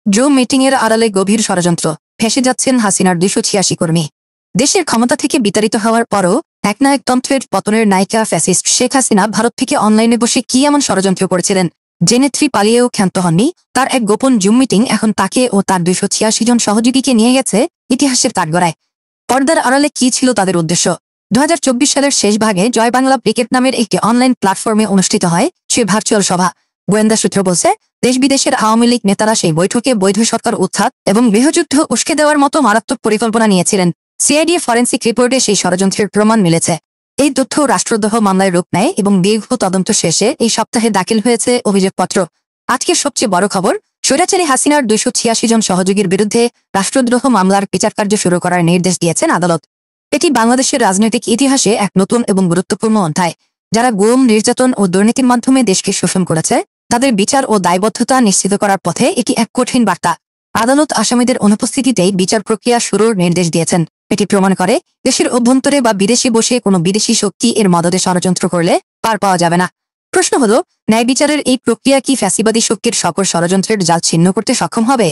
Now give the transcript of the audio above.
Zoom meeting এর আড়ালে গভীর ষড়যন্ত্র, ফেঁসে যাচ্ছেন হাসিনার ২৮৬ কর্মী। দেশের ক্ষমতা থেকে বিতাড়িত হওয়ার পরও একনায়কতন্ত্রের পতনের নায়িকা ফ্যাসিস্ট শেখ হাসিনা ভারত থেকে অনলাইনে বসে কি এমন ষড়যন্ত্র করেছিলেন যে নেত্রী পালিয়েও ক্ষান্ত হননি? তার এক গোপন জুম মিটিং এখন তাকে ও তার ২৮৬ জন সহযোগীকে নিয়ে গেছে ইতিহাসের কাঠগড়ায়। পর্দার আড়ালে কি ছিল তাদের উদ্দেশ্য? ২০২৪ সালের শেষ ভাগে জয় বাংলা ক্রিকেট নামের একটি অনলাইন প্ল্যাটফর্মে অনুষ্ঠিত হয় সে ভার্চুয়াল সভা। গোয়েন্দা সূত্র বলছে, দেশ বিদেশের আওয়ামী লীগ নেতারা সেই বৈঠকে বৈধ সরকার উৎখাত এবং গৃহযুদ্ধ উস্কে দেওয়ার মতো মারাত্মক পরিকল্পনা নিয়েছিলেন। সিআইডি ফরেন্সিক রিপোর্টে সেই ষড়যন্ত্রের প্রমাণ মিলেছে। এই তথ্য রাষ্ট্রদ্রোহ মামলায় রূপ নেয় এবং দীর্ঘ তদন্ত শেষে এই সপ্তাহে দাখিল হয়েছে অভিযোগপত্র। আজকের সবচেয়ে বড় খবর, স্বৈরাচারী হাসিনার ২৮৬ জন সহযোগীর বিরুদ্ধে রাষ্ট্রদ্রোহ মামলার বিচারকার্য শুরু করার নির্দেশ দিয়েছেন আদালত। এটি বাংলাদেশের রাজনৈতিক ইতিহাসে এক নতুন এবং গুরুত্বপূর্ণ অধ্যায়। যারা গুম, নির্যাতন ও দুর্নীতির মাধ্যমে দেশকে শোষণ করেছে তাদের বিচার ও দায়বদ্ধতা নিশ্চিত করার পথে এটি এক কঠিন বার্তা। আদালত আসামিদের অনুপস্থিতিতেই বিচার প্রক্রিয়া শুরুর নির্দেশ দিয়েছেন। এটি প্রমাণ করে দেশের অভ্যন্তরে বা বিদেশে বসে কোনো বিদেশি শক্তি এর মদদে ষড়যন্ত্র করলে পার পাওয়া যাবে না। প্রশ্ন হলো, ন্যায় বিচারের এই প্রক্রিয়া কি ফ্যাসিবাদী শক্তির সকল ষড়যন্ত্রের জাল ছিন্ন করতে সক্ষম হবে?